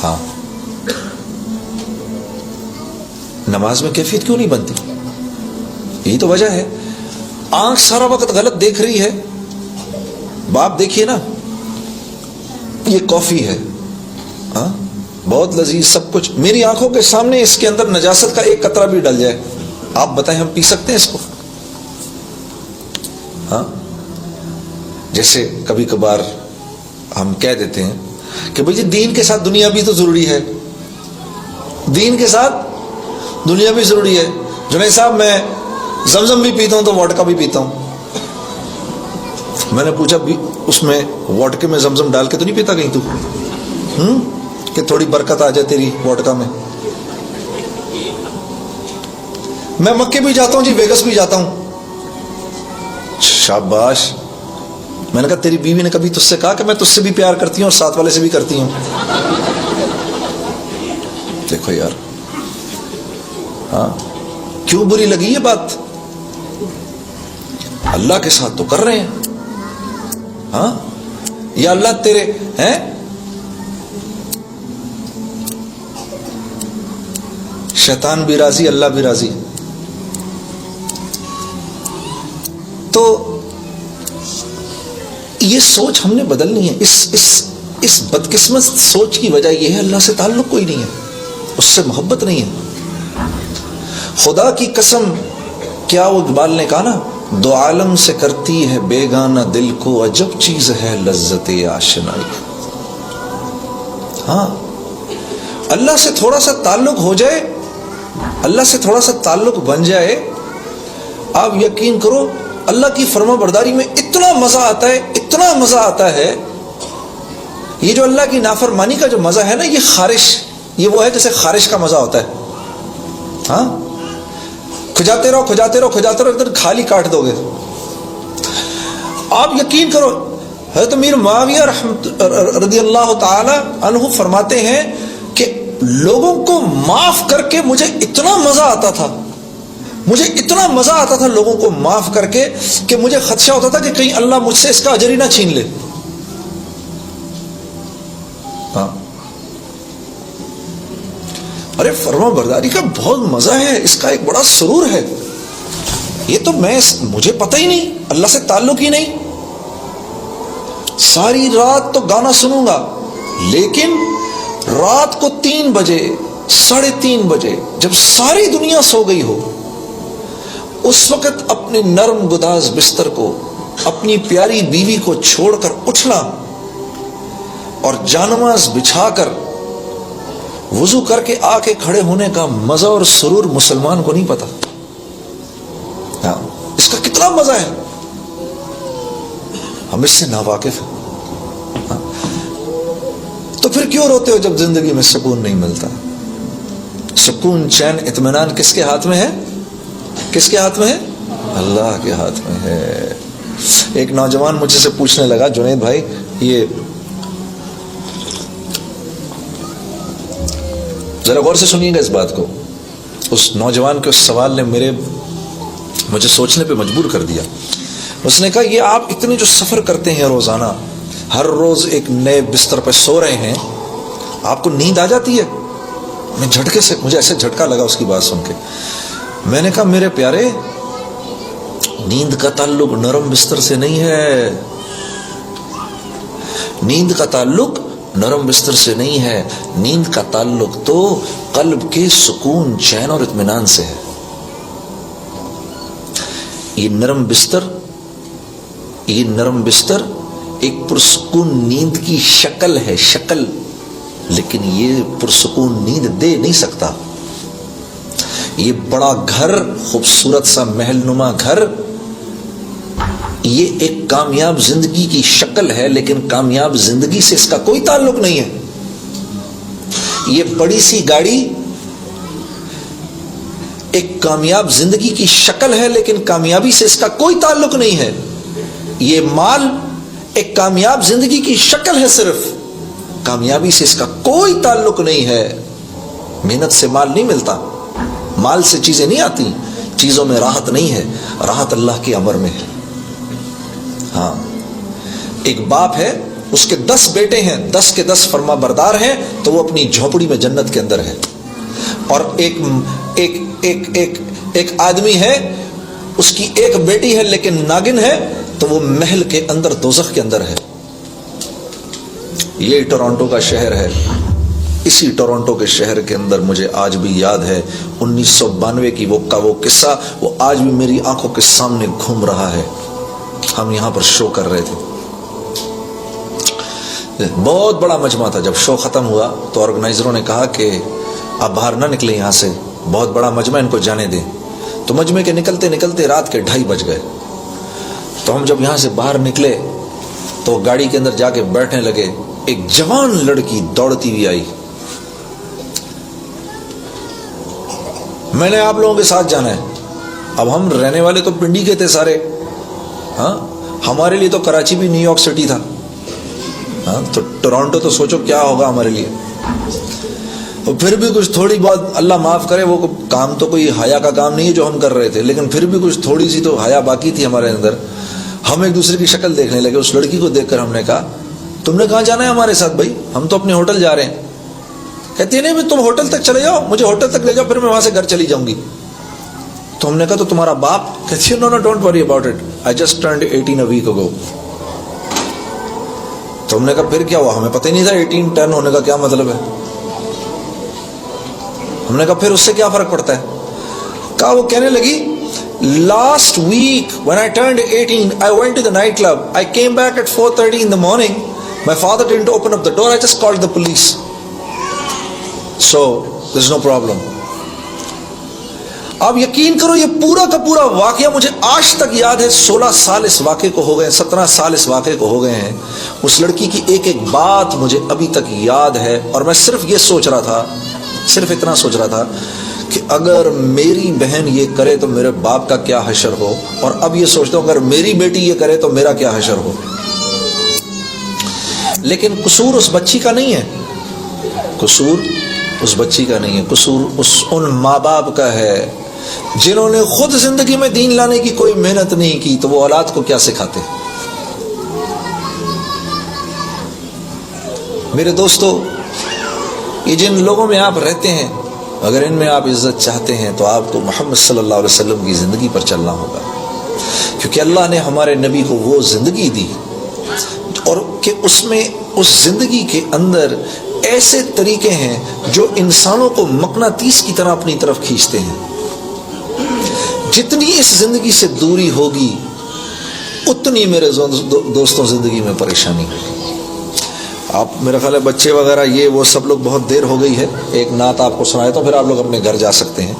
ہاں، نماز میں کیفیت کیوں نہیں بنتی؟ یہی تو وجہ ہے. آنکھ سارا وقت غلط دیکھ رہی ہے. باپ دیکھیے نا، یہ کافی ہے، ہاں بہت لذیذ سب کچھ، میری آنکھوں کے سامنے اس کے اندر نجاست کا ایک قطرہ بھی ڈل جائے، آپ بتائیں ہم پی سکتے ہیں اس کو؟ ہاں، جیسے کبھی کبھار ہم کہہ دیتے ہیں کہ بھئی دین کے ساتھ دنیا بھی تو ضروری ہے، دین کے ساتھ دنیا بھی ضروری ہے. جنید صاحب میں زمزم بھی پیتا ہوں تو وڈکا بھی پیتا ہوں. میں نے پوچھا اس میں وڈکے میں زمزم ڈال کے تو نہیں پیتا کہیں تو کہ تھوڑی برکت آ جائے تیری وڈکا میں؟ میں مکے بھی جاتا ہوں جی، ویگس بھی جاتا ہوں. شاباش. میں نے کہا تیری بیوی نے کبھی تجھ سے کہا کہ میں تجھ سے بھی پیار کرتی ہوں اور ساتھ والے سے بھی کرتی ہوں؟ دیکھو یار، ہاں کیوں بری لگی یہ بات؟ اللہ کے ساتھ تو کر رہے ہیں. ہاں، یا اللہ تیرے ہیں. شیطان بھی راضی، اللہ بھی راضی. تو یہ سوچ ہم نے بدلنی ہے. اس بدقسمت سوچ کی وجہ یہ ہے اللہ سے تعلق کوئی نہیں ہے، اس سے محبت نہیں ہے. خدا کی قسم، کیا وہ اقبال نے کہا نا، دو عالم سے کرتی ہے بیگانہ دل کو، عجب چیز ہے لذت آشنائی. ہاں، اللہ سے تھوڑا سا تعلق ہو جائے، اللہ سے تھوڑا سا تعلق بن جائے، آپ یقین کرو اللہ کی فرما برداری میں اتنا مزہ آتا ہے، اتنا مزہ آتا ہے. یہ جو اللہ کی نافرمانی کا جو مزہ ہے نا، یہ خارش، یہ وہ ہے جیسے خارش کا مزہ ہوتا ہے. ہاں، کھجاتے رہو کھجاتے رہو کھجاتے رہو، ایک دن کھالی کاٹ دو گے. آپ یقین کرو، حضرت امیر معاویہ رضی اللہ تعالی عنہ فرماتے ہیں کہ لوگوں کو معاف کر کے مجھے اتنا مزہ آتا تھا، مجھے اتنا مزہ آتا تھا لوگوں کو معاف کر کے کہ مجھے خدشہ ہوتا تھا کہ کہیں اللہ مجھ سے اس کا اجر ہی نہ چھین لے. ہاں، ارے فرما برداری کا بہت مزہ ہے، اس کا ایک بڑا سرور ہے. یہ تو مجھے پتہ ہی نہیں، اللہ سے تعلق ہی نہیں. ساری رات تو گانا سنوں گا، لیکن رات کو 3 بجے 3:30 بجے جب ساری دنیا سو گئی ہو، اس وقت اپنے نرم گداز بستر کو، اپنی پیاری بیوی کو چھوڑ کر اٹھنا اور جانماز بچھا کر وضو کر کے آ کے کھڑے ہونے کا مزہ اور سرور مسلمان کو نہیں پتا. ہاں، اس کا کتنا مزہ ہے، ہم اس سے ناواقف ہیں. ہاں، تو پھر کیوں روتے ہو جب زندگی میں سکون نہیں ملتا؟ سکون، چین، اطمینان کس کے ہاتھ میں ہے؟ کس کے ہاتھ میں ہے؟ اللہ کے ہاتھ میں ہے. ایک نوجوان مجھ سے پوچھنے لگا، جنید بھائی یہ ذرا غور سے سنیے گا اس بات کو. اس نوجوان کے اس سوال نے مجھے سوچنے پہ مجبور کر دیا. اس نے کہا، یہ آپ اتنے جو سفر کرتے ہیں روزانہ، ہر روز ایک نئے بستر پہ سو رہے ہیں، آپ کو نیند آ جاتی ہے؟ میں جھٹکے سے، مجھے ایسے جھٹکا لگا اس کی بات سن کے. میں نے کہا، میرے پیارے، نیند کا تعلق نرم بستر سے نہیں ہے، نیند کا تعلق نرم بستر سے نہیں ہے، نیند کا تعلق تو قلب کے سکون، چین اور اطمینان سے ہے. یہ نرم بستر ایک پرسکون نیند کی شکل ہے، شکل، لیکن یہ پرسکون نیند دے نہیں سکتا. یہ بڑا گھر، خوبصورت سا محل نما گھر، یہ ایک کامیاب زندگی کی شکل ہے، لیکن کامیاب زندگی سے اس کا کوئی تعلق نہیں ہے. یہ بڑی سی گاڑی ایک کامیاب زندگی کی شکل ہے، لیکن کامیابی سے اس کا کوئی تعلق نہیں ہے. یہ مال ایک کامیاب زندگی کی شکل ہے، صرف کامیابی سے اس کا کوئی تعلق نہیں ہے. محنت سے مال نہیں ملتا، مال سے چیزیں نہیں آتی، چیزوں میں راحت نہیں ہے، راحت اللہ کے امر میں ہے. ہاں، ایک باپ ہے، اس کے 10 بیٹے ہیں, 10 کے 10 فرما بردار ہیں, تو وہ اپنی جھونپڑی میں جنت کے اندر ہے. اور ایک آدمی ہے, اس کی ایک بیٹی ہے لیکن ناگن ہے, تو وہ محل کے اندر دوزخ کے اندر ہے. یہ ٹورانٹو کا شہر ہے. اسی ٹورانٹو کے شہر کے اندر مجھے آج بھی یاد ہے 1992 کی وہ قصہ, وہ آج بھی میری آنکھوں کے سامنے گھوم رہا ہے. ہم یہاں پر شو کر رہے تھے, بہت بڑا مجمع تھا. جب شو ختم ہوا تو آرگنائزروں نے کہا کہ آپ باہر نہ نکلیں یہاں سے, بہت بڑا مجمع, ان کو جانے دیں. تو مجمع کے نکلتے نکلتے رات کے 2:30 بج گئے. تو ہم جب یہاں سے باہر نکلے تو گاڑی کے اندر جا کے بیٹھنے لگے. ایک جوان لڑکی دوڑتی ہوئی آئی, میں نے آپ لوگوں کے ساتھ جانا ہے. اب ہم رہنے والے تو پنڈی کے تھے سارے, ہاں, ہمارے لیے تو کراچی بھی نیو یارک سٹی تھا, ہاں, تو ٹورانٹو تو سوچو کیا ہوگا ہمارے لیے. اور پھر بھی کچھ تھوڑی بہت, اللہ معاف کرے, وہ کام تو کوئی حیا کا کام نہیں ہے جو ہم کر رہے تھے, لیکن پھر بھی کچھ تھوڑی سی تو حیا باقی تھی ہمارے اندر. ہم ایک دوسرے کی شکل دیکھنے لگے. اس لڑکی کو دیکھ کر ہم نے کہا تم نے کہاں جانا ہے ہمارے ساتھ بھائی, ہم تو اپنے ہوٹل جا رہے ہیں. کہتی ہے نہیں تم ہوٹل تک چلے جاؤ, مجھے ہوٹل تک لے جاؤ, پھر میں وہاں سے گھر چلی جاؤں گی. تو ہم نے کہا تو تمہارا باپ؟ کہتی ہے no don't worry about it, I just turned 18 a week ago. تو ہم نے کہا پھر کیا ہوا؟ ہمیں پتہ ہی نہیں تھا 18 10 ہونے کا کیا مطلب ہے. ہم نے کہا پھر اس سے کیا فرق پڑتا ہے؟ کہا وہ کہنے لگی last week when I turned 18 I went to the night club, I came back at 4:30 in the morning, my father didn't open up the door, I just called the police, so there's no problem. آپ یقین کرو یہ پورا کا پورا واقعہ مجھے آج تک یاد ہے. 16 سال اس واقعے کو ہو گئے, 17 سال اس واقعے کو ہو گئے ہیں. اس لڑکی کی ایک ایک بات مجھے ابھی تک یاد ہے. اور میں صرف یہ سوچ رہا تھا, صرف اتنا سوچ رہا تھا کہ اگر میری بہن یہ کرے تو میرے باپ کا کیا حشر ہو, اور اب یہ سوچتا ہوں اگر میری بیٹی یہ کرے تو میرا کیا حشر ہو. لیکن قصور اس بچی کا نہیں ہے, قصور اس بچی کا نہیں ہے, قصور ان ماں باپ کا ہے جنہوں نے خود زندگی میں دین لانے کی کوئی محنت نہیں کی, تو وہ اولاد کو کیا سکھاتے. میرے دوستو, یہ جن لوگوں میں آپ رہتے ہیں, اگر ان میں آپ عزت چاہتے ہیں تو آپ کو محمد صلی اللہ علیہ وسلم کی زندگی پر چلنا ہوگا, کیونکہ اللہ نے ہمارے نبی کو وہ زندگی دی اور کہ اس میں اس زندگی کے اندر ایسے طریقے ہیں جو انسانوں کو مقناطیس کی طرح اپنی طرف کھینچتے ہیں. جتنی اس زندگی سے دوری ہوگی اتنی میرے دوستوں زندگی میں پریشانی ہوگی. آپ میرا خیال ہے بچے وغیرہ یہ وہ سب لوگ, بہت دیر ہو گئی ہے, ایک نعت آپ کو سنایا تو پھر آپ لوگ اپنے گھر جا سکتے ہیں.